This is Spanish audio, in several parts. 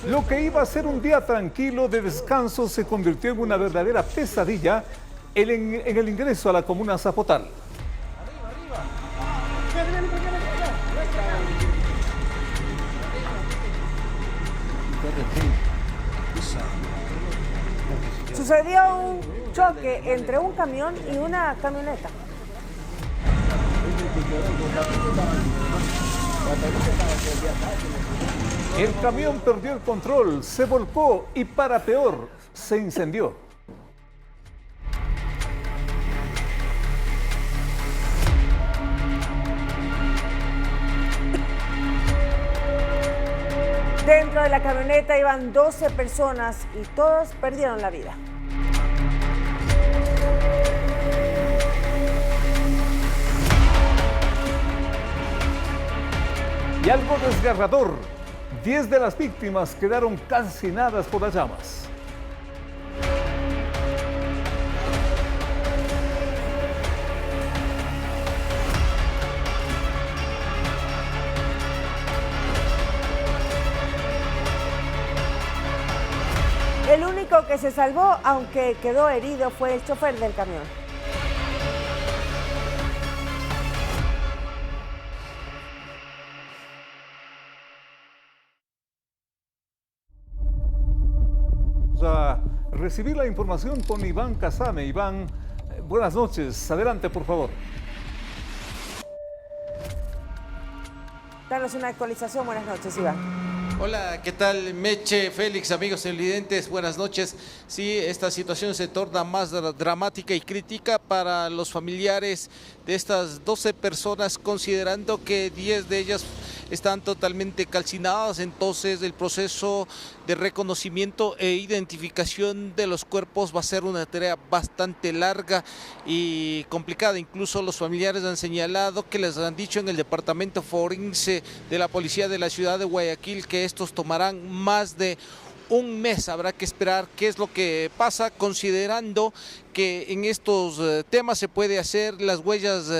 Lo que iba a ser un día tranquilo de descanso se convirtió en una verdadera pesadilla en el ingreso a la comuna Zapotal. Sucedió un choque entre un camión y una camioneta. El camión perdió el control, se volcó y para peor, se incendió. Dentro de la camioneta iban 12 personas y todos perdieron la vida. Y algo desgarrador, 10 de las víctimas quedaron calcinadas por las llamas. El único que se salvó, aunque quedó herido, fue el chofer del camión. A recibir la información con Iván Casame. Iván, buenas noches. Adelante, por favor. Danos una actualización. Buenas noches, Iván. Hola, ¿qué tal? Meche, Félix, amigos televidentes, buenas noches. Sí, esta situación se torna más dramática y crítica para los familiares de estas 12 personas, considerando que 10 de ellas están totalmente calcinadas. Entonces el proceso de reconocimiento e identificación de los cuerpos va a ser una tarea bastante larga y complicada. Incluso los familiares han señalado que les han dicho en el departamento forense de la policía de la ciudad de Guayaquil que estos tomarán más de un mes. Habrá que esperar qué es lo que pasa, considerando que en estos temas se puede hacer las huellas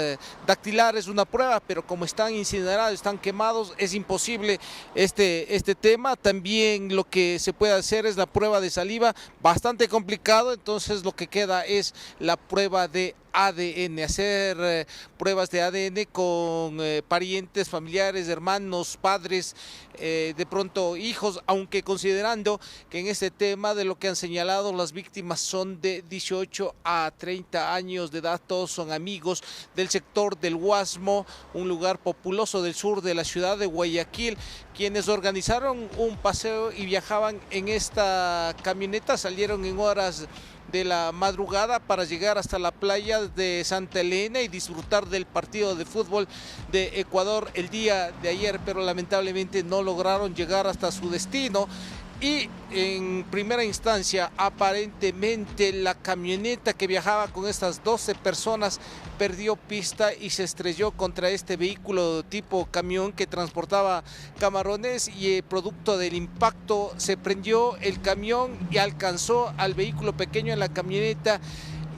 dactilares, una prueba, pero como están incinerados, están quemados, es imposible este tema. También lo que se puede hacer es la prueba de saliva, bastante complicado. Entonces lo que queda es la prueba de ADN, hacer pruebas de ADN con parientes, familiares, hermanos, padres, de pronto hijos, aunque considerando que en este tema de lo que han señalado las víctimas son de 18 a 30 años de edad, todos son amigos del sector del Guasmo, un lugar populoso del sur de la ciudad de Guayaquil, quienes organizaron un paseo y viajaban en esta camioneta, salieron en horas de la madrugada para llegar hasta la playa de Santa Elena y disfrutar del partido de fútbol de Ecuador el día de ayer, pero lamentablemente no lograron llegar hasta su destino. Y en primera instancia, aparentemente la camioneta que viajaba con estas 12 personas perdió pista y se estrelló contra este vehículo tipo camión que transportaba camarones, y producto del impacto se prendió el camión y alcanzó al vehículo pequeño en la camioneta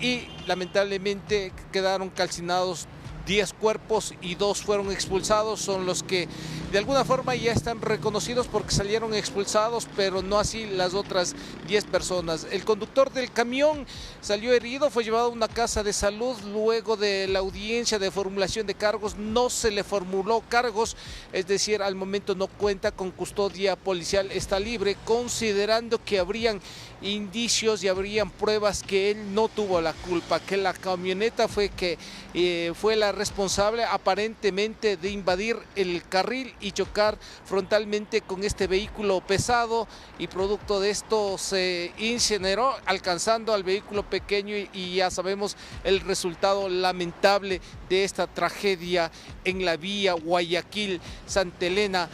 y lamentablemente quedaron calcinados 10 cuerpos y 2 fueron expulsados. Son los que de alguna forma ya están reconocidos porque salieron expulsados, pero no así las otras 10 personas. El conductor del camión salió herido, fue llevado a una casa de salud. Luego de la audiencia de formulación de cargos no se le formuló cargos, es decir, al momento no cuenta con custodia policial, está libre, considerando que habrían indicios y habrían pruebas que él no tuvo la culpa, que la camioneta fue la responsable aparentemente de invadir el carril y chocar frontalmente con este vehículo pesado, y producto de esto se incineró alcanzando al vehículo pequeño, y ya sabemos el resultado lamentable de esta tragedia en la vía Guayaquil-Santa Elena,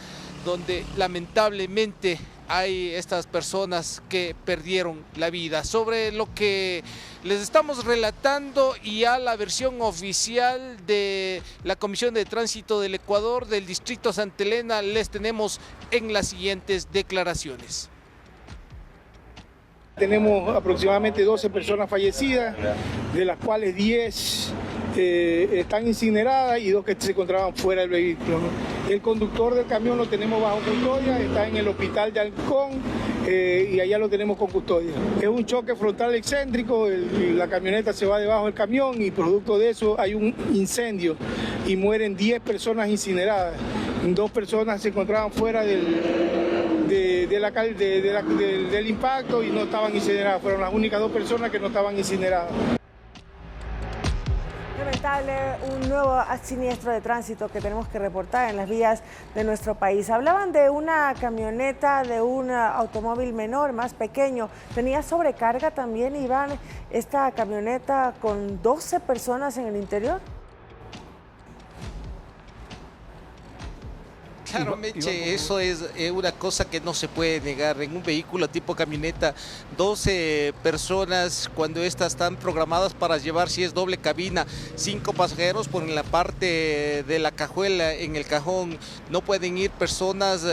donde lamentablemente hay estas personas que perdieron la vida. Sobre lo que les estamos relatando y a la versión oficial de la Comisión de Tránsito del Ecuador del Distrito Santa Elena, les tenemos en las siguientes declaraciones. Tenemos aproximadamente 12 personas fallecidas, de las cuales 10 están incineradas y 2 que se encontraban fuera del vehículo, ¿no? El conductor del camión lo tenemos bajo custodia, está en el hospital de Halcón y allá lo tenemos con custodia. Es un choque frontal excéntrico, la camioneta se va debajo del camión y producto de eso hay un incendio y mueren 10 personas incineradas. 2 personas se encontraban fuera del impacto y no estaban incineradas, fueron las únicas 2 personas que no estaban incineradas. Lamentable, un nuevo siniestro de tránsito que tenemos que reportar en las vías de nuestro país. Hablaban de una camioneta, de un automóvil menor, más pequeño. Tenía sobrecarga también, Iván, esta camioneta con 12 personas en el interior. Claro, Meche, eso es una cosa que no se puede negar. En un vehículo tipo camioneta, 12 personas, cuando estas están programadas para llevar, si es doble cabina, 5 pasajeros, por en la parte de la cajuela, en el cajón, no pueden ir personas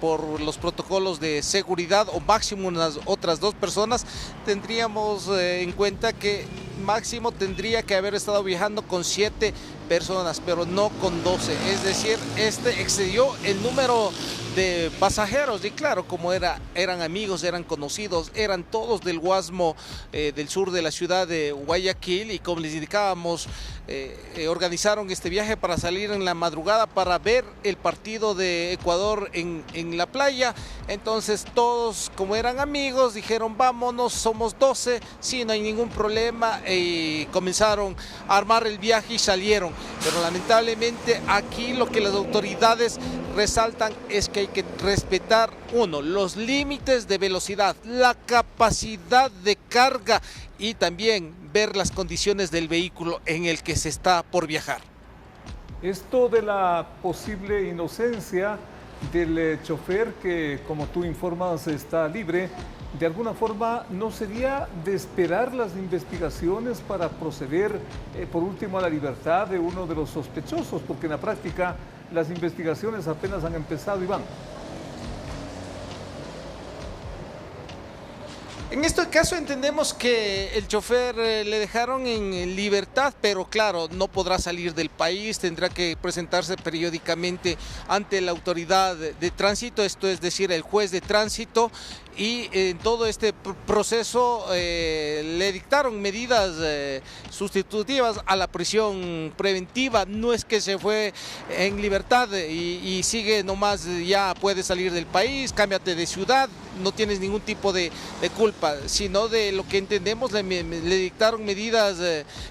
por los protocolos de seguridad o máximo unas otras 2 personas. Tendríamos en cuenta que máximo tendría que haber estado viajando con 7 personas, pero no con 12, es decir, excedió el número de pasajeros y claro, como eran amigos, eran conocidos, eran todos del Guasmo del sur de la ciudad de Guayaquil y como les indicábamos, organizaron este viaje para salir en la madrugada para ver el partido de Ecuador en la playa. Entonces todos, como eran amigos, dijeron vámonos, somos 12, sí, no hay ningún problema, y comenzaron a armar el viaje y salieron. Pero lamentablemente aquí lo que las autoridades resaltan es que hay que respetar, uno, los límites de velocidad, la capacidad de carga y también ver las condiciones del vehículo en el que se está por viajar. Esto de la posible inocencia del chofer que, como tú informas, está libre, de alguna forma no sería de esperar las investigaciones para proceder, por último, a la libertad de uno de los sospechosos, porque en la práctica las investigaciones apenas han empezado, Iván. En este caso entendemos que el chofer le dejaron en libertad, pero claro, no podrá salir del país, tendrá que presentarse periódicamente ante la autoridad de tránsito, esto es decir, el juez de tránsito, y en todo este proceso le dictaron medidas sustitutivas a la prisión preventiva. No es que se fue en libertad y sigue nomás, ya puede salir del país, cámbiate de ciudad, no tienes ningún tipo de culpa, sino de lo que entendemos le dictaron medidas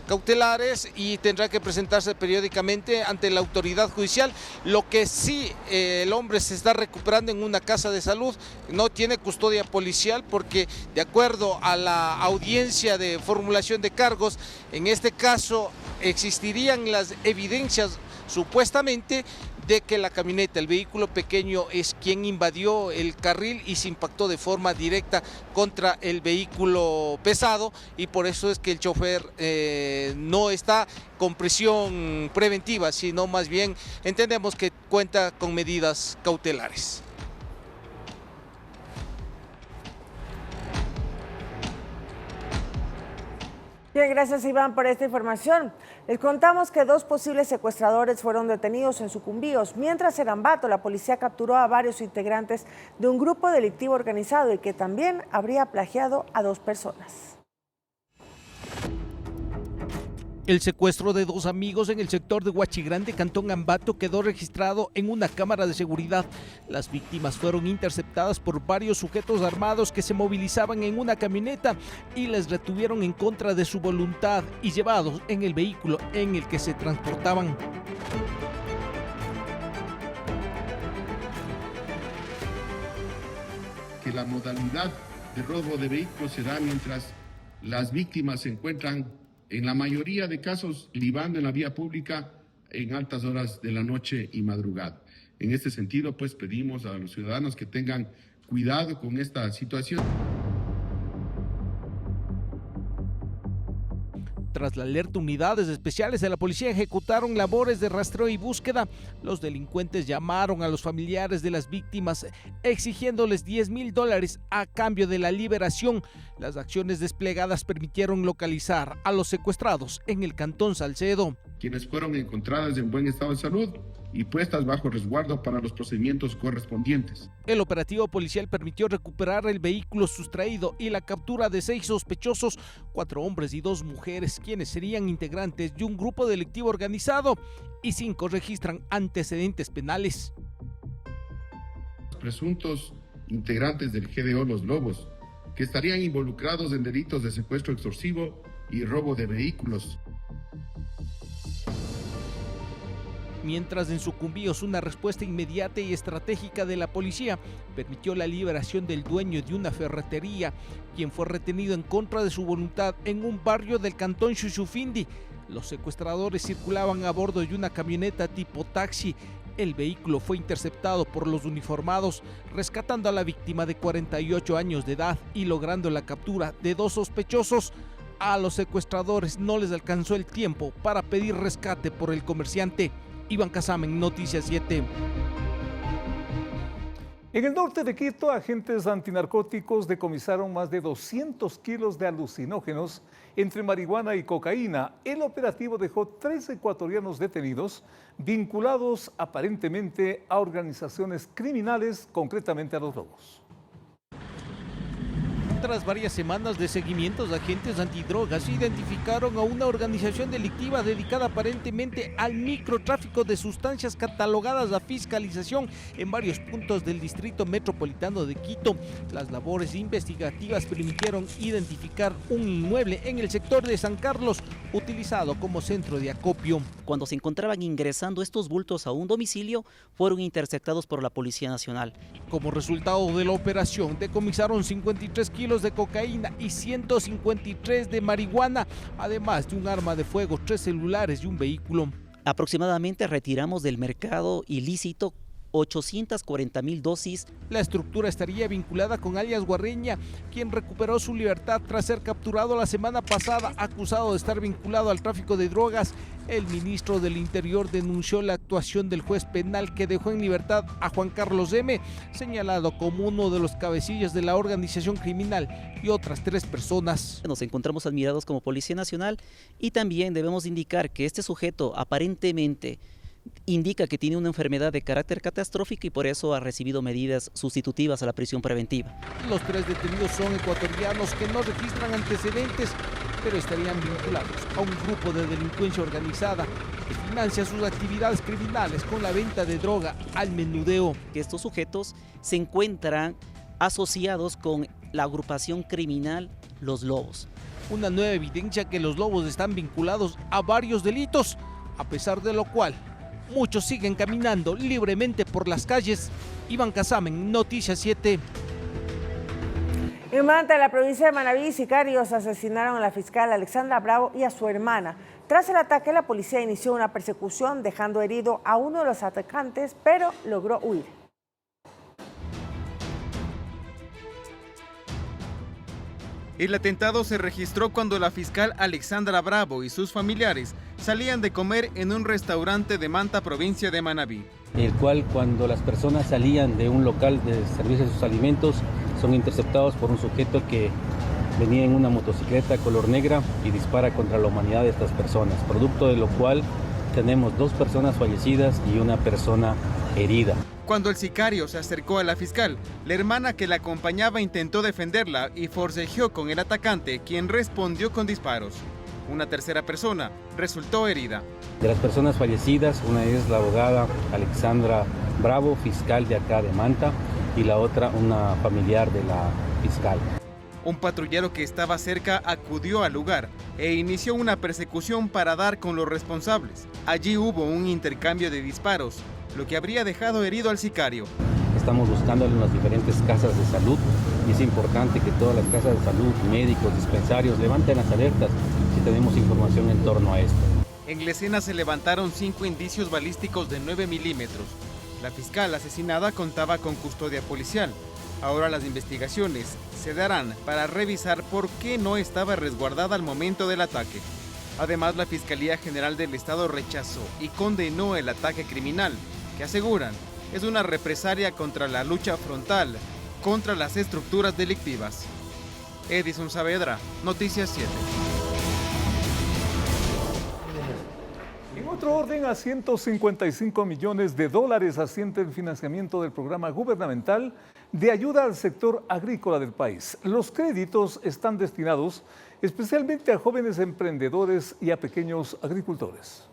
cautelares y tendrá que presentarse periódicamente ante la autoridad judicial. Lo que sí, el hombre se está recuperando en una casa de salud, no tiene custodia policial porque de acuerdo a la audiencia de formulación de cargos, en este caso existirían las evidencias supuestamente de que la camioneta, el vehículo pequeño, es quien invadió el carril y se impactó de forma directa contra el vehículo pesado y por eso es que el chofer no está con prisión preventiva, sino más bien entendemos que cuenta con medidas cautelares. Bien, gracias Iván por esta información. Les contamos que 2 posibles secuestradores fueron detenidos en Sucumbíos. Mientras en Ambato la policía capturó a varios integrantes de un grupo delictivo organizado y que también habría plagiado a 2 personas. El secuestro de 2 amigos en el sector de Huachigrande, Cantón Ambato, quedó registrado en una cámara de seguridad. Las víctimas fueron interceptadas por varios sujetos armados que se movilizaban en una camioneta y les retuvieron en contra de su voluntad y llevados en el vehículo en el que se transportaban. Que la modalidad de robo de vehículos se da mientras las víctimas se encuentran en la mayoría de casos libando en la vía pública en altas horas de la noche y madrugada. En este sentido, pues pedimos a los ciudadanos que tengan cuidado con esta situación. Tras la alerta, unidades especiales de la policía ejecutaron labores de rastreo y búsqueda. Los delincuentes llamaron a los familiares de las víctimas exigiéndoles $10,000 a cambio de la liberación. Las acciones desplegadas permitieron localizar a los secuestrados en el Cantón Salcedo, quienes fueron encontradas en buen estado de salud y puestas bajo resguardo para los procedimientos correspondientes. El operativo policial permitió recuperar el vehículo sustraído y la captura de 6 sospechosos, 4 hombres y 2 mujeres, quienes serían integrantes de un grupo delictivo organizado, y 5 registran antecedentes penales. Presuntos integrantes del GDO Los Lobos, que estarían involucrados en delitos de secuestro extorsivo y robo de vehículos. Mientras en Sucumbíos una respuesta inmediata y estratégica de la policía permitió la liberación del dueño de una ferretería, quien fue retenido en contra de su voluntad en un barrio del cantón Xuxufindi. Los secuestradores circulaban a bordo de una camioneta tipo taxi. El vehículo fue interceptado por los uniformados, rescatando a la víctima de 48 años de edad y logrando la captura de 2 sospechosos. A los secuestradores no les alcanzó el tiempo para pedir rescate por el comerciante. Iván Casamen, Noticias 7. En el norte de Quito, agentes antinarcóticos decomisaron más de 200 kilos de alucinógenos entre marihuana y cocaína. El operativo dejó 3 ecuatorianos detenidos, vinculados aparentemente a organizaciones criminales, concretamente a los Lobos. Tras varias semanas de seguimientos, agentes antidrogas identificaron a una organización delictiva dedicada aparentemente al microtráfico de sustancias catalogadas a fiscalización en varios puntos del distrito metropolitano de Quito. Las labores investigativas permitieron identificar un inmueble en el sector de San Carlos, utilizado como centro de acopio. Cuando se encontraban ingresando estos bultos a un domicilio, fueron interceptados por la Policía Nacional. Como resultado de la operación, decomisaron 53 kilos de cocaína y 153 de marihuana, además de un arma de fuego, 3 celulares y un vehículo. Aproximadamente retiramos del mercado ilícito 840,000 dosis. La estructura estaría vinculada con alias Guarreña, quien recuperó su libertad tras ser capturado la semana pasada, acusado de estar vinculado al tráfico de drogas. El ministro del Interior denunció la actuación del juez penal que dejó en libertad a Juan Carlos M., señalado como uno de los cabecillas de la organización criminal, y otras 3 personas. Nos encontramos admirados como Policía Nacional y también debemos indicar que este sujeto aparentemente indica que tiene una enfermedad de carácter catastrófico y por eso ha recibido medidas sustitutivas a la prisión preventiva. Los 3 detenidos son ecuatorianos que no registran antecedentes, pero estarían vinculados a un grupo de delincuencia organizada que financia sus actividades criminales con la venta de droga al menudeo. Estos sujetos se encuentran asociados con la agrupación criminal Los Lobos. Una nueva evidencia que los Lobos están vinculados a varios delitos, a pesar de lo cual muchos siguen caminando libremente por las calles. Iván Casamen, Noticias 7. En Manta, en la provincia de Manabí, sicarios asesinaron a la fiscal Alexandra Bravo y a su hermana. Tras el ataque, la policía inició una persecución, dejando herido a uno de los atacantes, pero logró huir. El atentado se registró cuando la fiscal Alexandra Bravo y sus familiares salían de comer en un restaurante de Manta, provincia de Manabí. El cual, cuando las personas salían de un local de servicio de sus alimentos, son interceptados por un sujeto que venía en una motocicleta color negra y dispara contra la humanidad de estas personas, producto de lo cual tenemos 2 personas fallecidas y 1 persona herida. Cuando el sicario se acercó a la fiscal, la hermana que la acompañaba intentó defenderla y forcejeó con el atacante, quien respondió con disparos. Una tercera persona resultó herida. De las personas fallecidas, una es la abogada Alexandra Bravo, fiscal de acá de Manta, y la otra una familiar de la fiscal. Un patrullero que estaba cerca acudió al lugar e inició una persecución para dar con los responsables. Allí hubo un intercambio de disparos, lo que habría dejado herido al sicario. Estamos buscándolo en las diferentes casas de salud y es importante que todas las casas de salud, médicos, dispensarios levanten las alertas si tenemos información en torno a esto. En la escena se levantaron 5 indicios balísticos de 9 milímetros. La fiscal asesinada contaba con custodia policial. Ahora las investigaciones se darán para revisar por qué no estaba resguardada al momento del ataque. Además, la Fiscalía General del Estado rechazó y condenó el ataque criminal, que aseguran es una represalia contra la lucha frontal contra las estructuras delictivas. Edison Saavedra, Noticias 7. En otro orden, a $155 millones asciende el financiamiento del programa gubernamental de ayuda al sector agrícola del país. Los créditos están destinados especialmente a jóvenes emprendedores y a pequeños agricultores.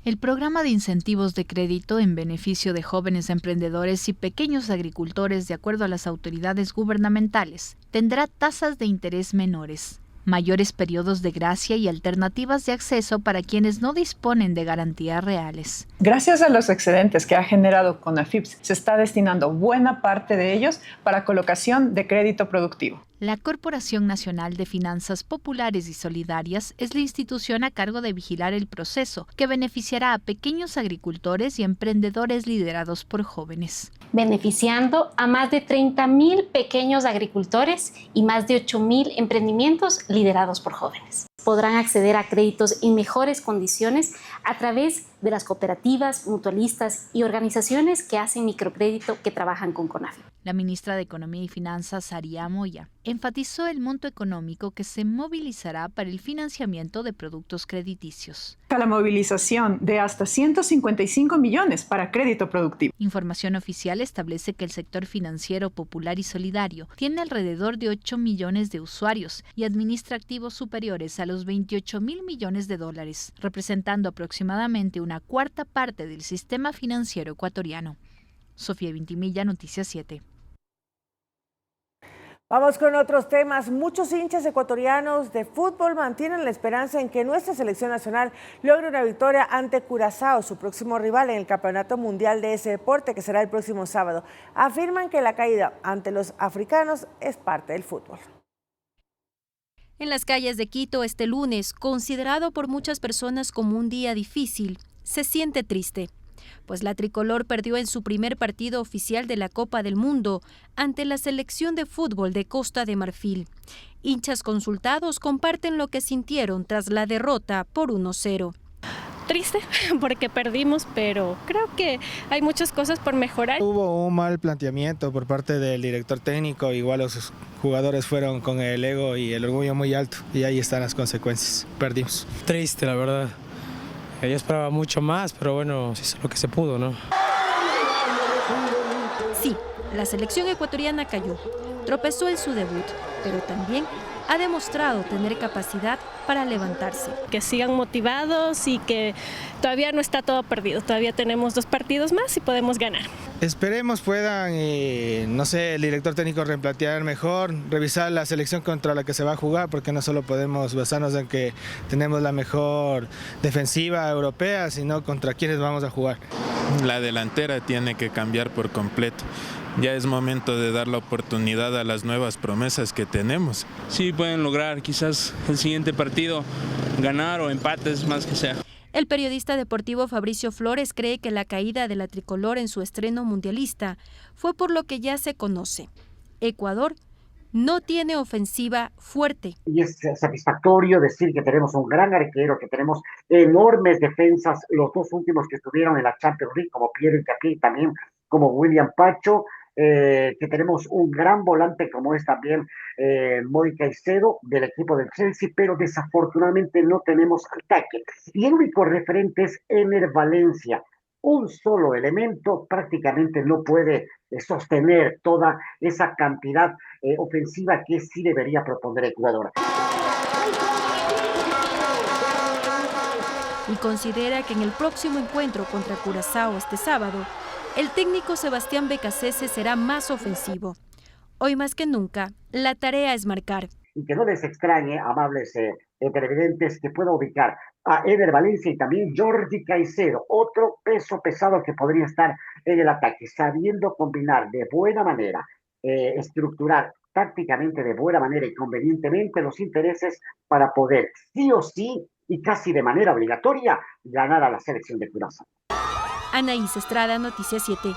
El programa de incentivos de crédito en beneficio de jóvenes emprendedores y pequeños agricultores, de acuerdo a las autoridades gubernamentales, tendrá tasas de interés menores, mayores periodos de gracia y alternativas de acceso para quienes no disponen de garantías reales. Gracias a los excedentes que ha generado CONAFIPS, se está destinando buena parte de ellos para colocación de crédito productivo. La Corporación Nacional de Finanzas Populares y Solidarias es la institución a cargo de vigilar el proceso, que beneficiará a pequeños agricultores y emprendedores liderados por jóvenes. Beneficiando a más de 30,000 pequeños agricultores y más de 8,000 emprendimientos liderados por jóvenes. Podrán acceder a créditos en mejores condiciones a través de las cooperativas, mutualistas y organizaciones que hacen microcrédito que trabajan con CONAFIP. La ministra de Economía y Finanzas, Saria Moya, enfatizó el monto económico que se movilizará para el financiamiento de productos crediticios. La movilización de hasta 155 millones para crédito productivo. Información oficial establece que el sector financiero popular y solidario tiene alrededor de 8 millones de usuarios y administra activos superiores a los $28,000 millones, representando aproximadamente una cuarta parte del sistema financiero ecuatoriano. Sofía Vintimilla, Noticias 7. Vamos con otros temas. Muchos hinchas ecuatorianos de fútbol mantienen la esperanza en que nuestra selección nacional logre una victoria ante Curazao, su próximo rival en el Campeonato Mundial de ese deporte, que será el próximo sábado. Afirman que la caída ante los africanos es parte del fútbol. En las calles de Quito este lunes, considerado por muchas personas como un día difícil, se siente triste, pues la tricolor perdió en su primer partido oficial de la Copa del Mundo ante la selección de fútbol de Costa de Marfil. Hinchas consultados comparten lo que sintieron tras la derrota por 1-0. Triste porque perdimos, pero creo que hay muchas cosas por mejorar. Hubo un mal planteamiento por parte del director técnico, igual los jugadores fueron con el ego y el orgullo muy alto y ahí están las consecuencias, perdimos. Triste, la verdad. Yo esperaba mucho más, pero bueno, se hizo lo que se pudo, ¿no? Sí, la selección ecuatoriana cayó, tropezó en su debut, pero también ha demostrado tener capacidad para levantarse. Que sigan motivados y que todavía no está todo perdido, todavía tenemos 2 partidos más y podemos ganar. Esperemos puedan, el director técnico replantear mejor, revisar la selección contra la que se va a jugar, porque no solo podemos basarnos en que tenemos la mejor defensiva europea, sino contra quienes vamos a jugar. La delantera tiene que cambiar por completo. Ya es momento de dar la oportunidad a las nuevas promesas que tenemos. Sí, pueden lograr quizás el siguiente partido ganar o empates, más que sea. El periodista deportivo Fabricio Flores cree que la caída de la tricolor en su estreno mundialista fue por lo que ya se conoce. Ecuador no tiene ofensiva fuerte. Y es satisfactorio decir que tenemos un gran arquero, que tenemos enormes defensas, los 2 últimos que estuvieron en la Champions League, como Pierre Incapié y también como William Pacho, que tenemos un gran volante como es también Moy Caicedo del equipo del Chelsea, pero desafortunadamente no tenemos ataque. Y el único referente es Ener Valencia. Un solo elemento prácticamente no puede sostener toda esa cantidad ofensiva que sí debería proponer Ecuador. Y considera que en el próximo encuentro contra Curazao este sábado, el técnico Sebastián Becasese será más ofensivo. Hoy más que nunca, la tarea es marcar. Y que no les extrañe, amables televidentes, que pueda ubicar a Ener Valencia y también Jordi Caicedo, otro peso pesado que podría estar en el ataque, sabiendo combinar de buena manera, estructurar tácticamente de buena manera y convenientemente los intereses para poder sí o sí y casi de manera obligatoria ganar a la selección de Curazao. Anaís Estrada, Noticias 7.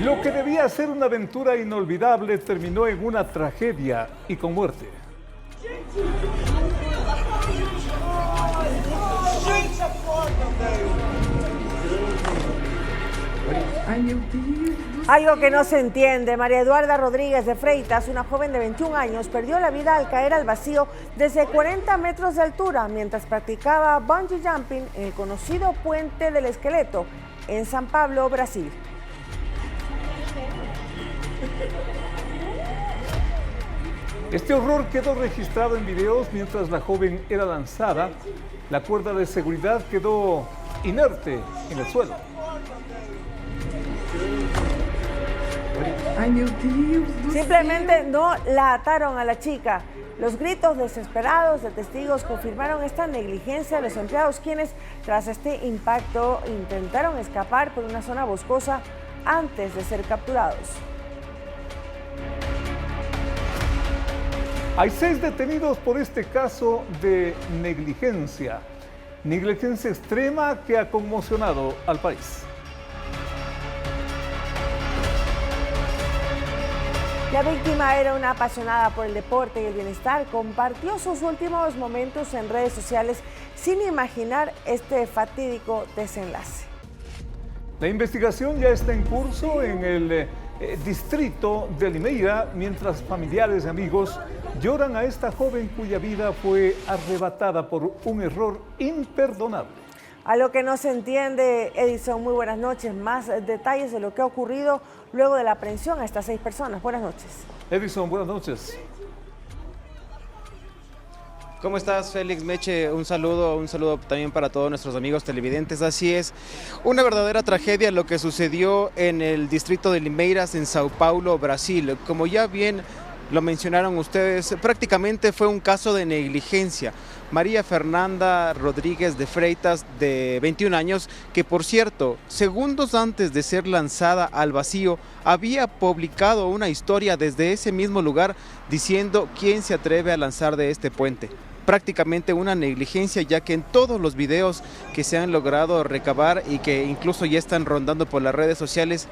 Lo que debía ser una aventura inolvidable terminó en una tragedia y con muerte. Algo que no se entiende. María Eduarda Rodríguez de Freitas, una joven de 21 años, perdió la vida al caer al vacío desde 40 metros de altura mientras practicaba bungee jumping en el conocido Puente del Esqueleto en San Pablo, Brasil. Este horror quedó registrado en videos mientras la joven era lanzada. La cuerda de seguridad quedó inerte en el suelo. Ay, Dios mío. Simplemente no la ataron a la chica. Los gritos desesperados de testigos confirmaron esta negligencia de los empleados, quienes tras este impacto intentaron escapar por una zona boscosa antes de ser capturados. Hay 6 detenidos por este caso de negligencia. Negligencia extrema que ha conmocionado al país. La víctima era una apasionada por el deporte y el bienestar. Compartió sus últimos momentos en redes sociales sin imaginar este fatídico desenlace. La investigación ya está en curso en el distrito de Limeira, mientras familiares y amigos lloran a esta joven cuya vida fue arrebatada por un error imperdonable. A lo que no se entiende, Edison, muy buenas noches. Más detalles de lo que ha ocurrido luego de la aprehensión a estas 6 personas. Buenas noches. Edison, buenas noches. ¿Cómo estás, Félix? Meche, un saludo también para todos nuestros amigos televidentes. Así es, una verdadera tragedia lo que sucedió en el distrito de Limeiras, en Sao Paulo, Brasil. Como ya bien lo mencionaron ustedes, prácticamente fue un caso de negligencia. María Fernanda Rodríguez de Freitas, de 21 años, que por cierto, segundos antes de ser lanzada al vacío, había publicado una historia desde ese mismo lugar diciendo quién se atreve a lanzar de este puente. Prácticamente una negligencia, ya que en todos los videos que se han logrado recabar y que incluso ya están rondando por las redes sociales,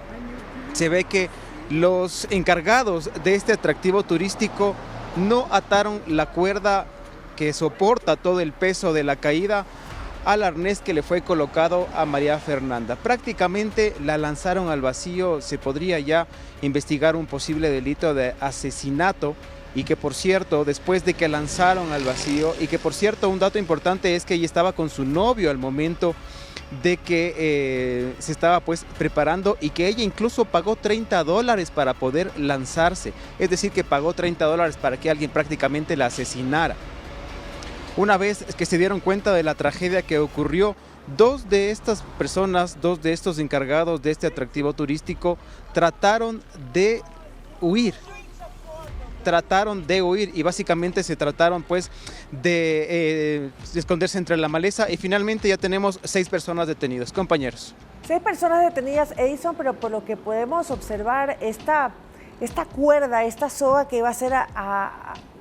se ve que los encargados de este atractivo turístico no ataron la cuerda que soporta todo el peso de la caída al arnés que le fue colocado a María Fernanda. Prácticamente la lanzaron al vacío. Se podría ya investigar un posible delito de asesinato, y que por cierto, después de que lanzaron al vacío, y que por cierto, un dato importante es que ella estaba con su novio al momento de que se estaba pues preparando, y que ella incluso pagó $30 para poder lanzarse, es decir, que pagó $30 para que alguien prácticamente la asesinara. Una vez que se dieron cuenta de la tragedia que ocurrió, 2 de estas personas, 2 de estos encargados de este atractivo turístico, trataron de huir y básicamente se trataron pues de esconderse entre la maleza, y finalmente ya tenemos 6 personas detenidas. Compañeros. 6 personas detenidas, Edison, pero por lo que podemos observar, esta cuerda, esta soga que iba a ser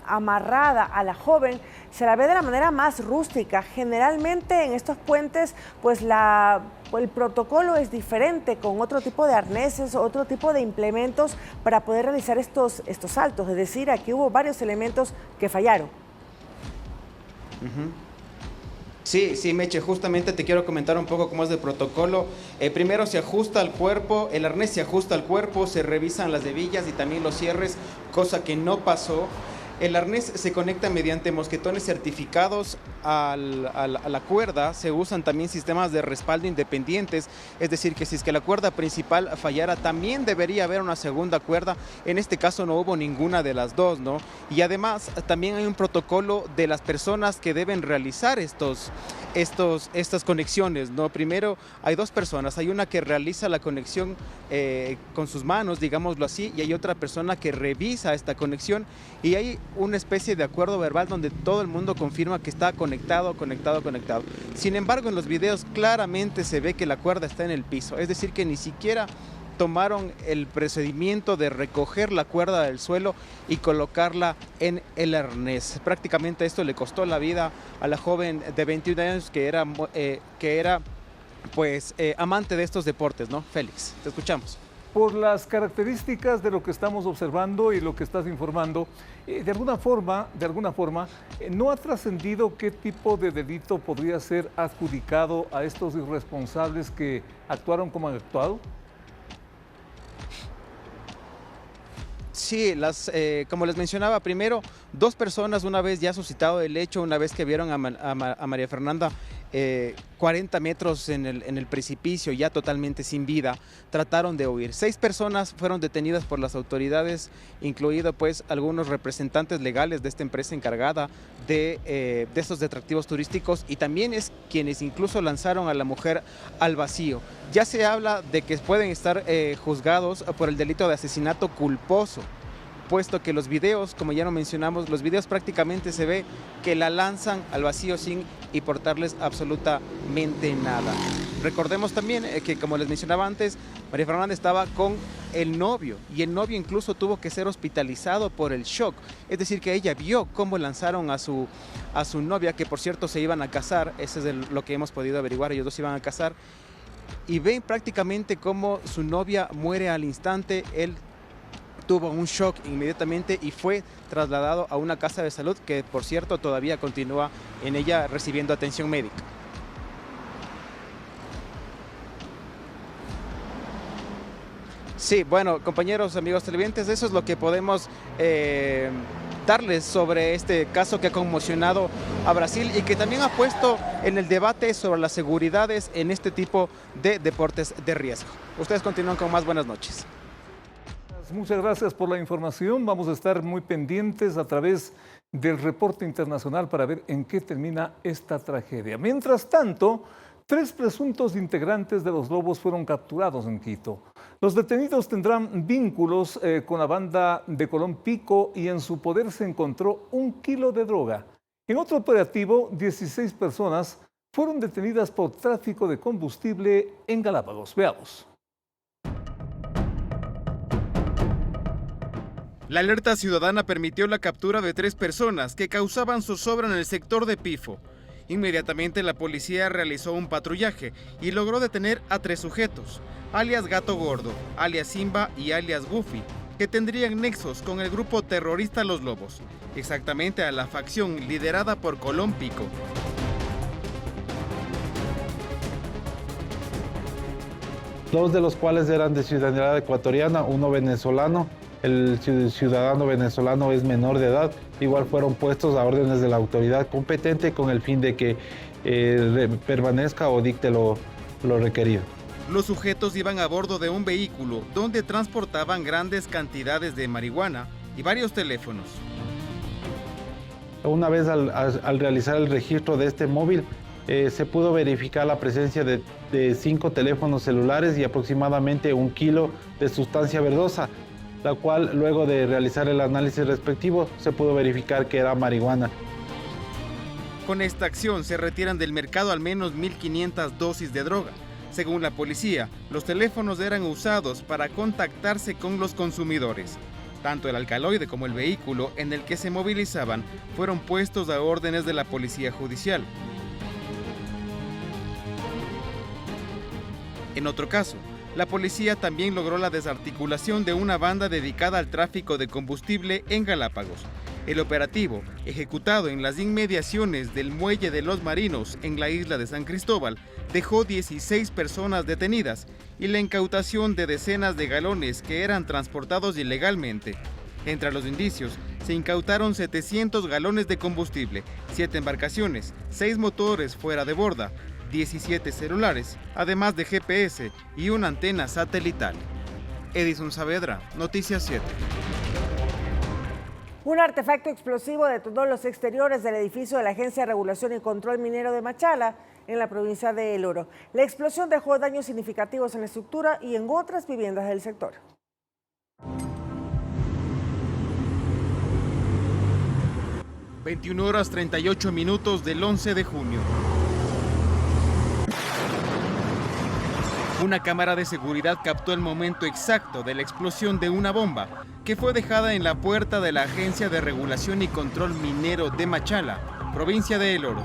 amarrada a la joven, se la ve de la manera más rústica. Generalmente en estos puentes pues el protocolo es diferente, con otro tipo de arneses, otro tipo de implementos para poder realizar estos saltos. Es decir, aquí hubo varios elementos que fallaron. Sí, Meche, justamente te quiero comentar un poco cómo es el protocolo. Primero se ajusta al cuerpo, el arnés se ajusta al cuerpo, se revisan las hebillas y también los cierres, cosa que no pasó. El arnés se conecta mediante mosquetones certificados a la cuerda. Se usan también sistemas de respaldo independientes, es decir, que si es que la cuerda principal fallara, también debería haber una segunda cuerda. En este caso no hubo ninguna de las 2, ¿no? Y además también hay un protocolo de las personas que deben realizar estas conexiones, ¿no? Primero hay 2 personas, hay una que realiza la conexión con sus manos, digámoslo así, y hay otra persona que revisa esta conexión, y hay una especie de acuerdo verbal donde todo el mundo confirma que está conectado. Sin embargo, en los videos claramente se ve que la cuerda está en el piso, es decir, que ni siquiera tomaron el procedimiento de recoger la cuerda del suelo y colocarla en el arnés. Prácticamente esto le costó la vida a la joven de 21 años que era amante de estos deportes, ¿no? Félix, te escuchamos. Por las características de lo que estamos observando y lo que estás informando, de alguna forma, ¿no ha trascendido qué tipo de delito podría ser adjudicado a estos irresponsables que actuaron como han actuado? Sí, como les mencionaba, primero, 2 personas, una vez ya suscitado el hecho, una vez que vieron a María Fernanda 40 metros en el precipicio, ya totalmente sin vida, trataron de huir. 6 personas fueron detenidas por las autoridades, incluidos pues algunos representantes legales de esta empresa encargada de estos atractivos turísticos, y también es quienes incluso lanzaron a la mujer al vacío. Ya se habla de que pueden estar juzgados por el delito de asesinato culposo, puesto que los videos, como ya lo mencionamos, los videos prácticamente se ve que la lanzan al vacío sin importarles absolutamente nada. Recordemos también que, como les mencionaba antes, María Fernanda estaba con el novio, y el novio incluso tuvo que ser hospitalizado por el shock. Es decir, que ella vio cómo lanzaron a su novia, que por cierto se iban a casar, eso es lo que hemos podido averiguar, ellos 2 se iban a casar, y ven prácticamente cómo su novia muere al instante. Él tuvo un shock inmediatamente y fue trasladado a una casa de salud que, por cierto, todavía continúa en ella recibiendo atención médica. Sí, bueno, compañeros, amigos televidentes, eso es lo que podemos darles sobre este caso que ha conmocionado a Brasil y que también ha puesto en el debate sobre las seguridades en este tipo de deportes de riesgo. Ustedes continúan con más. Buenas noches. Muchas gracias por la información. Vamos a estar muy pendientes a través del reporte internacional para ver en qué termina esta tragedia. Mientras tanto, 3 presuntos integrantes de los Lobos fueron capturados en Quito. Los detenidos tendrán vínculos con la banda de Colón Pico y en su poder se encontró 1 kilo de droga. En otro operativo, 16 personas fueron detenidas por tráfico de combustible en Galápagos. Veamos. La alerta ciudadana permitió la captura de 3 personas que causaban zozobra en el sector de Pifo. Inmediatamente la policía realizó un patrullaje y logró detener a 3 sujetos, alias Gato Gordo, alias Simba y alias Goofy, que tendrían nexos con el grupo terrorista Los Lobos, exactamente a la facción liderada por Colón Pico. Dos de los cuales eran de ciudadanía ecuatoriana, uno venezolano. El ciudadano venezolano es menor de edad. Igual fueron puestos a órdenes de la autoridad competente con el fin de que permanezca o dicte lo requerido. Los sujetos iban a bordo de un vehículo donde transportaban grandes cantidades de marihuana y varios teléfonos. Una vez al realizar el registro de este móvil, se pudo verificar la presencia de 5 teléfonos celulares y aproximadamente 1 kilo de sustancia verdosa, la cual luego de realizar el análisis respectivo se pudo verificar que era marihuana. Con esta acción se retiran del mercado al menos 1.500 dosis de droga. Según la policía, los teléfonos eran usados para contactarse con los consumidores. Tanto el alcaloide como el vehículo en el que se movilizaban fueron puestos a órdenes de la policía judicial. En otro caso, la policía también logró la desarticulación de una banda dedicada al tráfico de combustible en Galápagos. El operativo, ejecutado en las inmediaciones del Muelle de los Marinos en la isla de San Cristóbal, dejó 16 personas detenidas y la incautación de decenas de galones que eran transportados ilegalmente. Entre los indicios, se incautaron 700 galones de combustible, 7 embarcaciones, 6 motores fuera de borda, 17 celulares, además de GPS y una antena satelital. Edison Saavedra, Noticias 7. Un artefacto explosivo detonó los exteriores del edificio de la Agencia de Regulación y Control Minero de Machala, en la provincia de El Oro. La explosión dejó daños significativos en la estructura y en otras viviendas del sector. 21:38 del 11 de junio. Una cámara de seguridad captó el momento exacto de la explosión de una bomba que fue dejada en la puerta de la Agencia de Regulación y Control Minero de Machala, provincia de El Oro.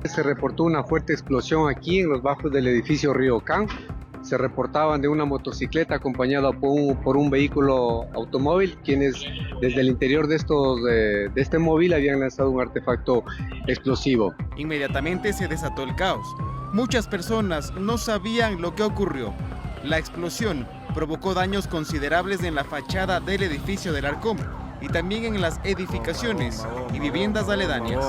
Se reportó una fuerte explosión aquí en los bajos del edificio Río Can. Se reportaban de una motocicleta acompañada por un vehículo automóvil, quienes desde el interior de este móvil habían lanzado un artefacto explosivo. Inmediatamente se desató el caos. Muchas personas no sabían lo que ocurrió. La explosión provocó daños considerables en la fachada del edificio del Arcom y también en las edificaciones y viviendas aledañas.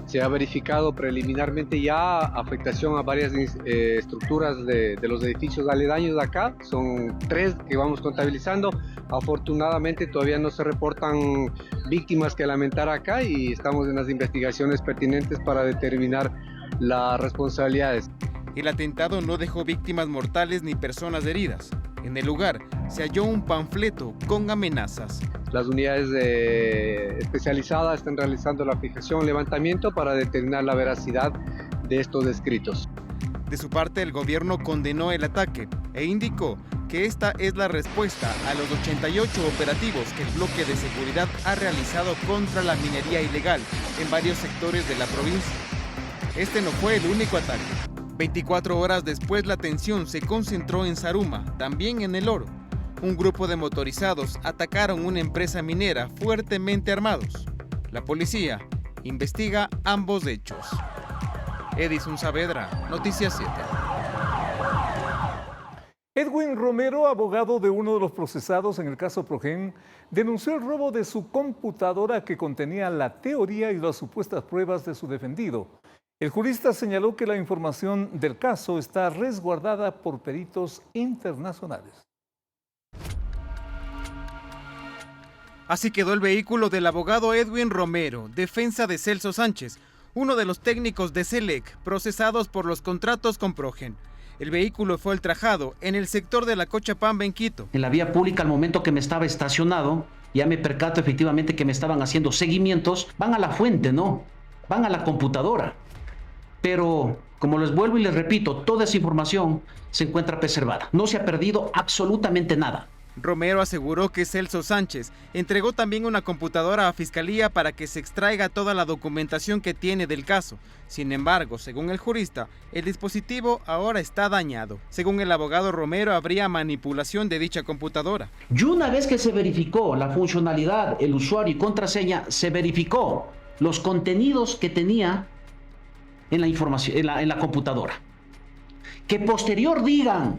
Se ha verificado preliminarmente ya afectación a varias estructuras de los edificios aledaños de acá. Son 3 que vamos contabilizando. Afortunadamente todavía no se reportan víctimas que lamentar acá y estamos en las investigaciones pertinentes para determinar las responsabilidades. El atentado no dejó víctimas mortales ni personas heridas. En el lugar se halló un panfleto con amenazas. Las unidades especializadas están realizando la fijación, levantamiento para determinar la veracidad de estos escritos. De su parte, el gobierno condenó el ataque e indicó que esta es la respuesta a los 88 operativos que el bloque de seguridad ha realizado contra la minería ilegal en varios sectores de la provincia. Este no fue el único ataque. 24 horas después, la atención se concentró en Zaruma, también en El Oro. Un grupo de motorizados atacaron una empresa minera fuertemente armados. La policía investiga ambos hechos. Edison Saavedra, Noticias 7. Edwin Romero, abogado de uno de los procesados en el caso Progen, denunció el robo de su computadora que contenía la teoría y las supuestas pruebas de su defendido. El jurista señaló que la información del caso está resguardada por peritos internacionales. Así quedó el vehículo del abogado Edwin Romero, defensa de Celso Sánchez, uno de los técnicos de SELEC procesados por los contratos con Progen. El vehículo fue ultrajado en el sector de la Cochabamba en Quito. En la vía pública, al momento que me estaba estacionado, ya me percato efectivamente que me estaban haciendo seguimientos. Van a la fuente, ¿no? Van a la computadora. Pero, como les vuelvo y les repito, toda esa información se encuentra preservada. No se ha perdido absolutamente nada. Romero aseguró que Celso Sánchez entregó también una computadora a Fiscalía para que se extraiga toda la documentación que tiene del caso. Sin embargo, según el jurista, el dispositivo ahora está dañado. Según el abogado Romero, habría manipulación de dicha computadora. Y una vez que se verificó la funcionalidad, el usuario y contraseña, se verificó los contenidos que tenía en la información, en la computadora. Que posterior digan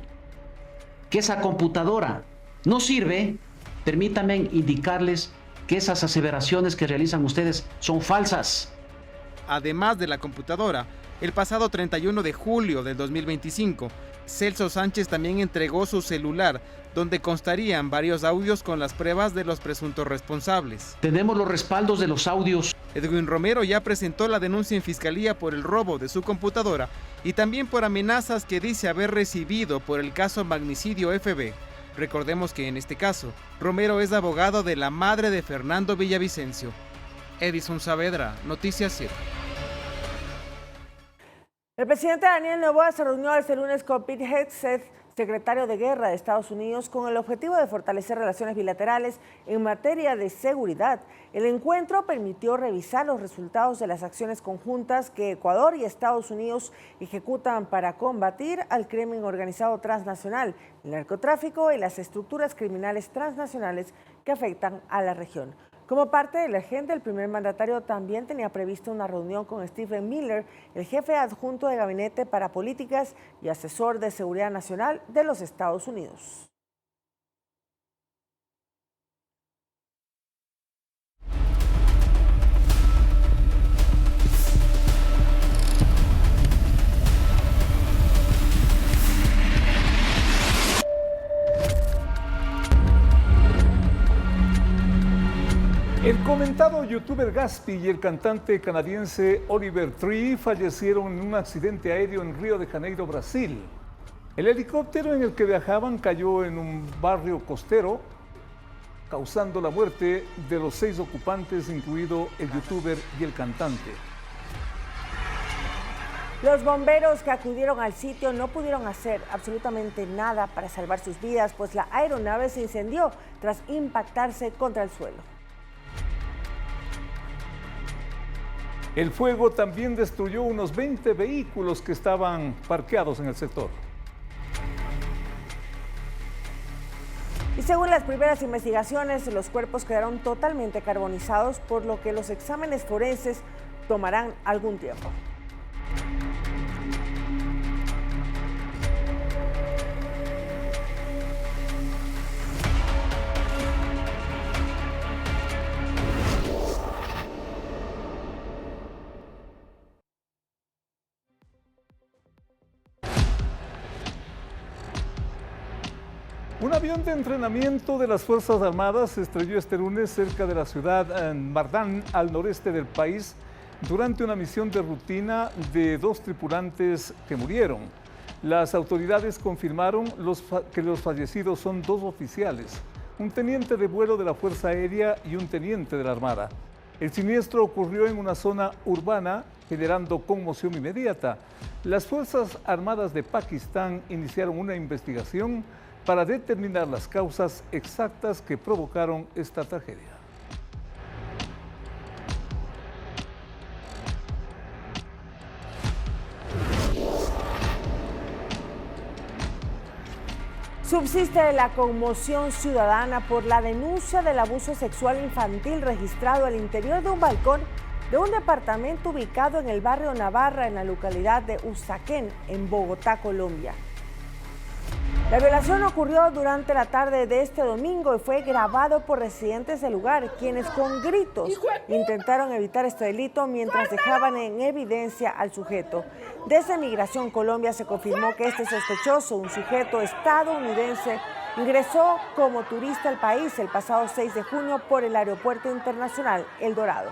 que esa computadora no sirve, permítanme indicarles que esas aseveraciones que realizan ustedes son falsas. Además de la computadora, el pasado 31 de julio del 2025, Celso Sánchez también entregó su celular, donde constarían varios audios con las pruebas de los presuntos responsables. Tenemos los respaldos de los audios. Edwin Romero ya presentó la denuncia en Fiscalía por el robo de su computadora y también por amenazas que dice haber recibido por el caso Magnicidio FB. Recordemos que en este caso, Romero es abogado de la madre de Fernando Villavicencio. Edison Saavedra, Noticias 7. El presidente Daniel Noboa se reunió este lunes con Pete Hegseth, secretario de Guerra de Estados Unidos, con el objetivo de fortalecer relaciones bilaterales en materia de seguridad. El encuentro permitió revisar los resultados de las acciones conjuntas que Ecuador y Estados Unidos ejecutan para combatir al crimen organizado transnacional, el narcotráfico y las estructuras criminales transnacionales que afectan a la región. Como parte de la agenda, el primer mandatario también tenía previsto una reunión con Stephen Miller, el jefe adjunto de Gabinete para Políticas y asesor de Seguridad Nacional de los Estados Unidos. El comentado youtuber Gaspi y el cantante canadiense Oliver Tree fallecieron en un accidente aéreo en Río de Janeiro, Brasil. El helicóptero en el que viajaban cayó en un barrio costero causando la muerte de los 6 ocupantes, incluido el youtuber y el cantante. Los bomberos que acudieron al sitio no pudieron hacer absolutamente nada para salvar sus vidas, pues la aeronave se incendió tras impactarse contra el suelo. El fuego también destruyó unos 20 vehículos que estaban parqueados en el sector. Y según las primeras investigaciones, los cuerpos quedaron totalmente carbonizados, por lo que los exámenes forenses tomarán algún tiempo. Un avión de entrenamiento de las Fuerzas Armadas se estrelló este lunes cerca de la ciudad Mardán, al noreste del país, durante una misión de rutina de 2 tripulantes que murieron. Las autoridades confirmaron que los fallecidos son 2 oficiales, un teniente de vuelo de la Fuerza Aérea y un teniente de la Armada. El siniestro ocurrió en una zona urbana, generando conmoción inmediata. Las Fuerzas Armadas de Pakistán iniciaron una investigación para determinar las causas exactas que provocaron esta tragedia. Subsiste la conmoción ciudadana por la denuncia del abuso sexual infantil registrado al interior de un balcón de un departamento ubicado en el barrio Navarra, en la localidad de Usaquén, en Bogotá, Colombia. La violación ocurrió durante la tarde de este domingo y fue grabado por residentes del lugar, quienes con gritos intentaron evitar este delito mientras dejaban en evidencia al sujeto. Desde Migración Colombia se confirmó que este sospechoso, un sujeto estadounidense, ingresó como turista al país el pasado 6 de junio por el Aeropuerto Internacional El Dorado.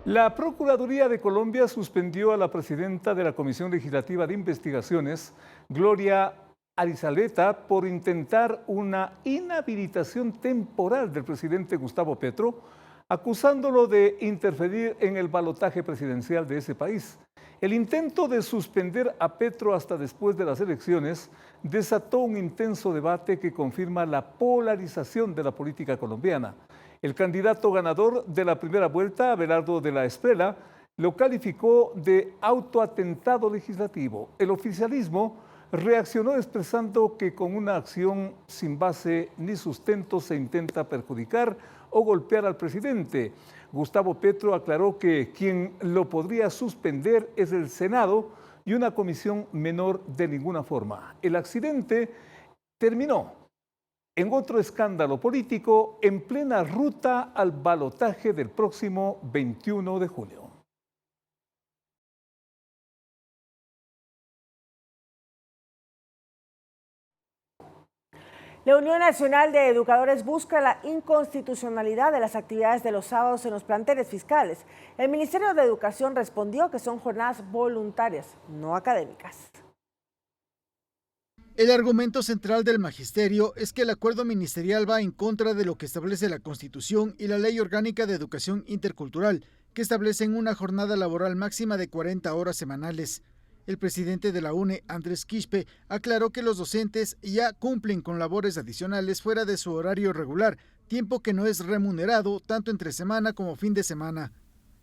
La Procuraduría de Colombia suspendió a la presidenta de la Comisión Legislativa de Investigaciones, Gloria Arizaleta, por intentar una inhabilitación temporal del presidente Gustavo Petro, acusándolo de interferir en el balotaje presidencial de ese país. El intento de suspender a Petro hasta después de las elecciones desató un intenso debate que confirma la polarización de la política colombiana. El candidato ganador de la primera vuelta, Abelardo de la Esprela, lo calificó de autoatentado legislativo. El oficialismo reaccionó expresando que con una acción sin base ni sustento se intenta perjudicar o golpear al presidente. Gustavo Petro aclaró que quien lo podría suspender es el Senado y una comisión menor de ninguna forma. El accidente terminó en otro escándalo político en plena ruta al balotaje del próximo 21 de junio. La Unión Nacional de Educadores busca la inconstitucionalidad de las actividades de los sábados en los planteles fiscales. El Ministerio de Educación respondió que son jornadas voluntarias, no académicas. El argumento central del magisterio es que el acuerdo ministerial va en contra de lo que establece la Constitución y la Ley Orgánica de Educación Intercultural, que establecen una jornada laboral máxima de 40 horas semanales. El presidente de la UNE, Andrés Quispe, aclaró que los docentes ya cumplen con labores adicionales fuera de su horario regular, tiempo que no es remunerado tanto entre semana como fin de semana.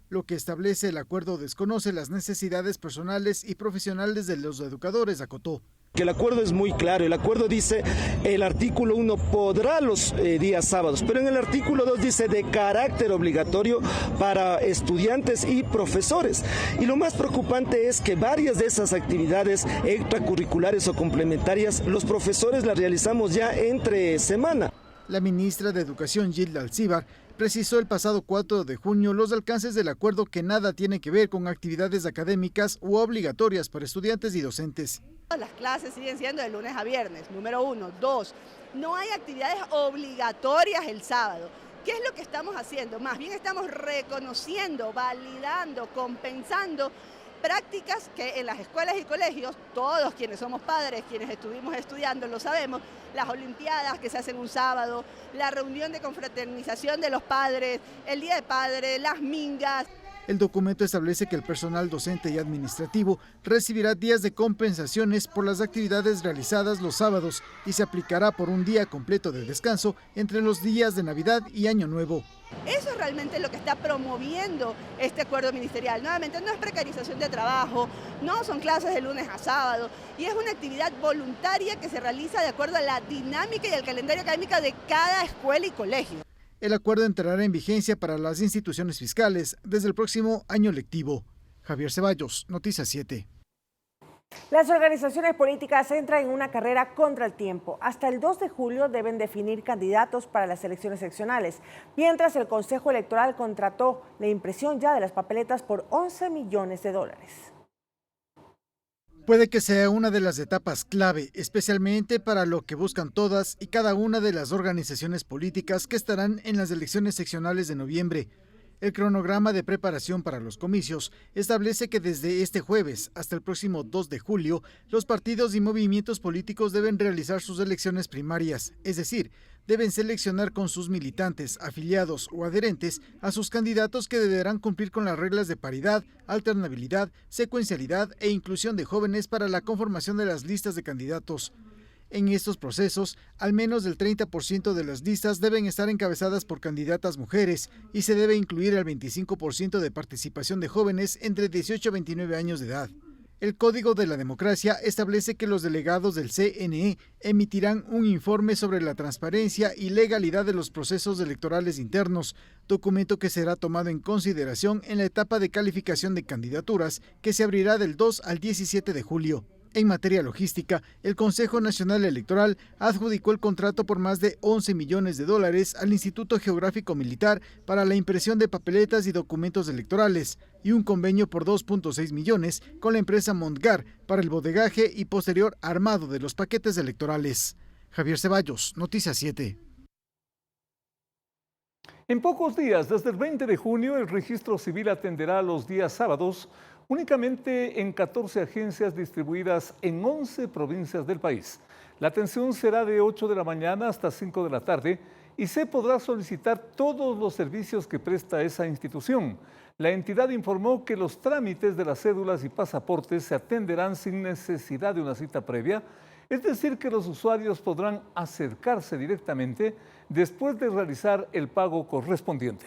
Lo que establece el acuerdo desconoce las necesidades personales y profesionales de los educadores, acotó. Que el acuerdo es muy claro, el acuerdo dice, el artículo 1 podrá los días sábados, pero en el artículo 2 dice de carácter obligatorio para estudiantes y profesores. Y lo más preocupante es que varias de esas actividades extracurriculares o complementarias, los profesores las realizamos ya entre semana. La ministra de Educación, Gilda Alcíbar, precisó el pasado 4 de junio los alcances del acuerdo que nada tiene que ver con actividades académicas u obligatorias para estudiantes y docentes. Las clases siguen siendo de lunes a viernes, número 1. 2, no hay actividades obligatorias el sábado. ¿Qué es lo que estamos haciendo? Más bien estamos reconociendo, validando, compensando prácticas que en las escuelas y colegios, todos quienes somos padres, quienes estuvimos estudiando, lo sabemos, las olimpiadas que se hacen un sábado, la reunión de confraternización de los padres, el Día de Padre, las mingas. El documento establece que el personal docente y administrativo recibirá días de compensaciones por las actividades realizadas los sábados y se aplicará por un día completo de descanso entre los días de Navidad y Año Nuevo. Eso es realmente lo que está promoviendo este acuerdo ministerial. Nuevamente, no es precarización de trabajo, no son clases de lunes a sábado, y es una actividad voluntaria que se realiza de acuerdo a la dinámica y al calendario académico de cada escuela y colegio. El acuerdo entrará en vigencia para las instituciones fiscales desde el próximo año lectivo. Javier Ceballos, Noticias 7. Las organizaciones políticas entran en una carrera contra el tiempo. Hasta el 2 de julio deben definir candidatos para las elecciones seccionales, mientras el Consejo Electoral contrató la impresión ya de las papeletas por $11 millones. Puede que sea una de las etapas clave, especialmente para lo que buscan todas y cada una de las organizaciones políticas que estarán en las elecciones seccionales de noviembre. El cronograma de preparación para los comicios establece que desde este jueves hasta el próximo 2 de julio, los partidos y movimientos políticos deben realizar sus elecciones primarias, es decir, deben seleccionar con sus militantes, afiliados o adherentes a sus candidatos que deberán cumplir con las reglas de paridad, alternabilidad, secuencialidad e inclusión de jóvenes para la conformación de las listas de candidatos. En estos procesos, al menos el 30% de las listas deben estar encabezadas por candidatas mujeres y se debe incluir el 25% de participación de jóvenes entre 18 y 29 años de edad. El Código de la Democracia establece que los delegados del CNE emitirán un informe sobre la transparencia y legalidad de los procesos electorales internos, documento que será tomado en consideración en la etapa de calificación de candidaturas que se abrirá del 2 al 17 de julio. En materia logística, el Consejo Nacional Electoral adjudicó el contrato por más de $11 millones al Instituto Geográfico Militar para la impresión de papeletas y documentos electorales y un convenio por $2.6 millones con la empresa Montgar para el bodegaje y posterior armado de los paquetes electorales. Javier Ceballos, Noticias 7. En pocos días, desde el 20 de junio, el registro civil atenderá los días sábados únicamente en 14 agencias distribuidas en 11 provincias del país. La atención será de 8 de la mañana hasta 5 de la tarde y se podrá solicitar todos los servicios que presta esa institución. La entidad informó que los trámites de las cédulas y pasaportes se atenderán sin necesidad de una cita previa, es decir, que los usuarios podrán acercarse directamente después de realizar el pago correspondiente.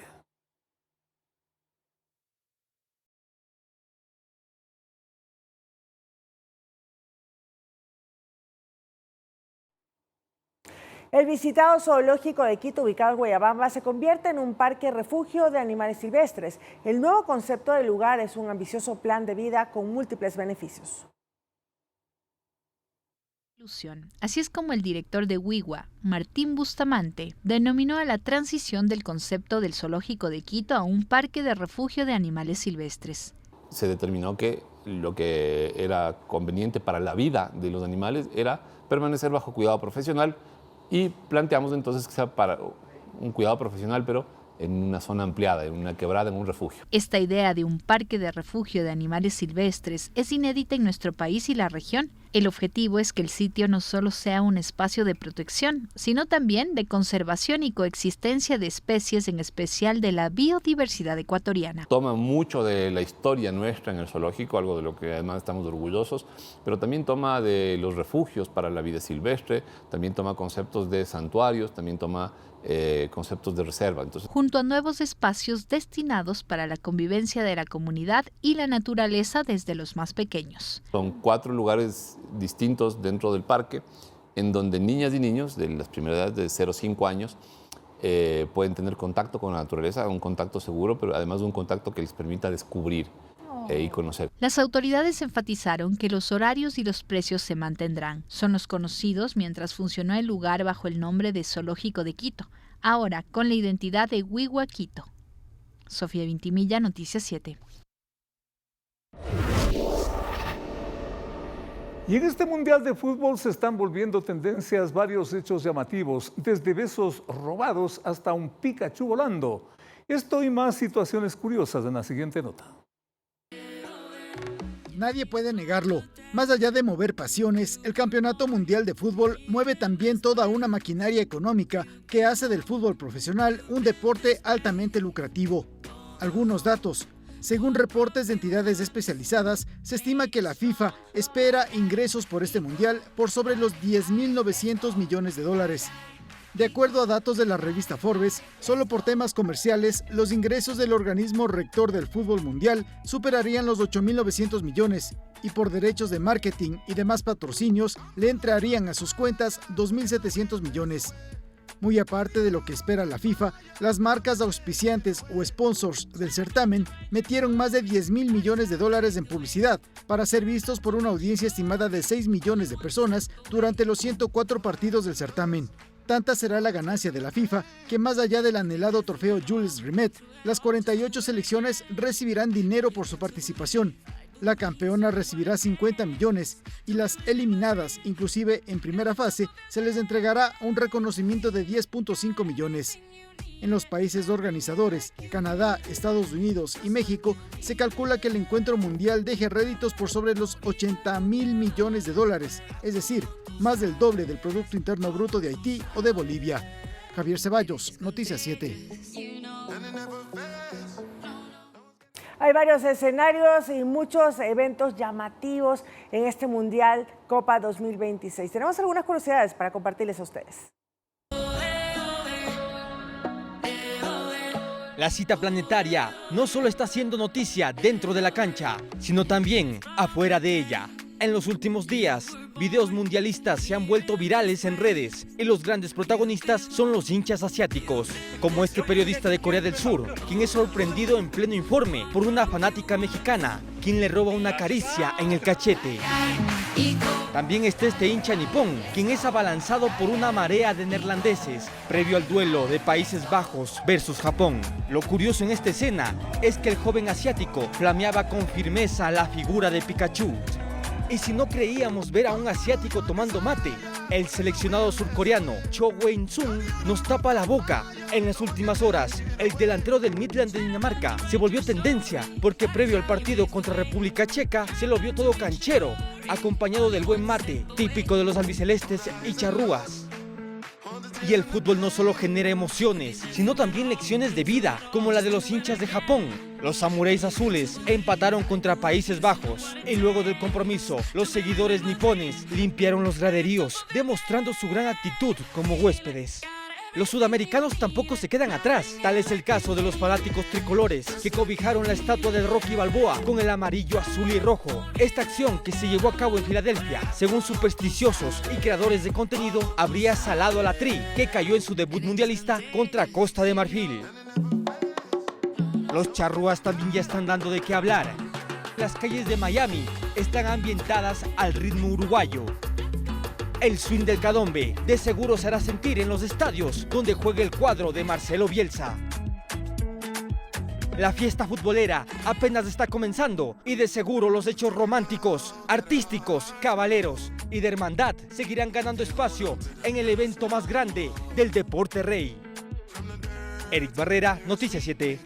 El visitado zoológico de Quito, ubicado en Guayabamba, se convierte en un parque refugio de animales silvestres. El nuevo concepto del lugar es un ambicioso plan de vida con múltiples beneficios. Así es como el director de WIWA, Martín Bustamante, denominó a la transición del concepto del zoológico de Quito a un parque de refugio de animales silvestres. Se determinó que lo que era conveniente para la vida de los animales era permanecer bajo cuidado profesional y planteamos entonces que sea para un cuidado profesional, pero en una zona ampliada, en una quebrada, en un refugio. Esta idea de un parque de refugio de animales silvestres es inédita en nuestro país y la región. El objetivo es que el sitio no solo sea un espacio de protección, sino también de conservación y coexistencia de especies, en especial de la biodiversidad ecuatoriana. Toma mucho de la historia nuestra en el zoológico, algo de lo que además estamos orgullosos, pero también toma de los refugios para la vida silvestre, también toma conceptos de santuarios, también toma conceptos de reserva. Entonces, junto a nuevos espacios destinados para la convivencia de la comunidad y la naturaleza desde los más pequeños. Son 4 lugares distintos dentro del parque en donde niñas y niños de las primeras edades de 0 a 5 años pueden tener contacto con la naturaleza, un contacto seguro, pero además un contacto que les permita descubrir y conocer. Las autoridades enfatizaron que los horarios y los precios se mantendrán. Son los conocidos mientras funcionó el lugar bajo el nombre de Zoológico de Quito, ahora con la identidad de WIWA Quito. Sofía Vintimilla, Noticias 7. Y en este Mundial de Fútbol se están volviendo tendencias varios hechos llamativos, desde besos robados hasta un Pikachu volando. Esto y más situaciones curiosas en la siguiente nota. Nadie puede negarlo. Más allá de mover pasiones, el Campeonato Mundial de Fútbol mueve también toda una maquinaria económica que hace del fútbol profesional un deporte altamente lucrativo. Algunos datos. Según reportes de entidades especializadas, se estima que la FIFA espera ingresos por este mundial por sobre los 10.900 millones de dólares. De acuerdo a datos de la revista Forbes, solo por temas comerciales, los ingresos del organismo rector del fútbol mundial superarían los 8.900 millones y por derechos de marketing y demás patrocinios le entrarían a sus cuentas 2.700 millones. Muy aparte de lo que espera la FIFA, las marcas auspiciantes o sponsors del certamen metieron más de 10.000 millones de dólares en publicidad para ser vistos por una audiencia estimada de 6 millones de personas durante los 104 partidos del certamen. Tanta será la ganancia de la FIFA que más allá del anhelado trofeo Jules Rimet, las 48 selecciones recibirán dinero por su participación. La campeona recibirá 50 millones y las eliminadas, inclusive en primera fase, se les entregará un reconocimiento de 10.5 millones. En los países organizadores, Canadá, Estados Unidos y México, se calcula que el encuentro mundial deje réditos por sobre los 80.000 millones de dólares, es decir, más del doble del Producto Interno Bruto de Haití o de Bolivia. Javier Ceballos, Noticias 7. Hay varios escenarios y muchos eventos llamativos en este Mundial Copa 2026. Tenemos algunas curiosidades para compartirles a ustedes. La cita planetaria no solo está haciendo noticia dentro de la cancha, sino también afuera de ella. En los últimos días, videos mundialistas se han vuelto virales en redes y los grandes protagonistas son los hinchas asiáticos, como este periodista de Corea del Sur, quien es sorprendido en pleno informe por una fanática mexicana, quien le roba una caricia en el cachete. También está este hincha nipón, quien es abalanzado por una marea de neerlandeses, previo al duelo de Países Bajos versus Japón. Lo curioso en esta escena es que el joven asiático flameaba con firmeza la figura de Pikachu. Y si no creíamos ver a un asiático tomando mate, el seleccionado surcoreano Cho Wei-sung nos tapa la boca. En las últimas horas, el delantero del Midland de Dinamarca se volvió tendencia porque previo al partido contra República Checa se lo vio todo canchero, acompañado del buen mate, típico de los albicelestes y charrúas. Y el fútbol no solo genera emociones, sino también lecciones de vida, como la de los hinchas de Japón. Los samuráis azules empataron contra Países Bajos y luego del compromiso, los seguidores nipones limpiaron los graderíos, demostrando su gran actitud como huéspedes. Los sudamericanos tampoco se quedan atrás, tal es el caso de los fanáticos tricolores que cobijaron la estatua de Rocky Balboa con el amarillo, azul y rojo. Esta acción, que se llevó a cabo en Filadelfia, según supersticiosos y creadores de contenido, habría salado a la Tri, que cayó en su debut mundialista contra Costa de Marfil. Los charrúas también ya están dando de qué hablar. Las calles de Miami están ambientadas al ritmo uruguayo. El swing del candombe de seguro se hará sentir en los estadios donde juegue el cuadro de Marcelo Bielsa. La fiesta futbolera apenas está comenzando y de seguro los hechos románticos, artísticos, caballeros y de hermandad seguirán ganando espacio en el evento más grande del deporte rey. Eric Barrera, Noticias 7.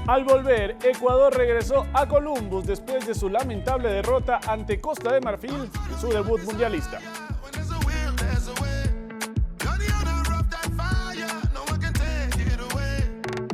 Al volver, Ecuador regresó a Columbus después de su lamentable derrota ante Costa de Marfil en su debut mundialista.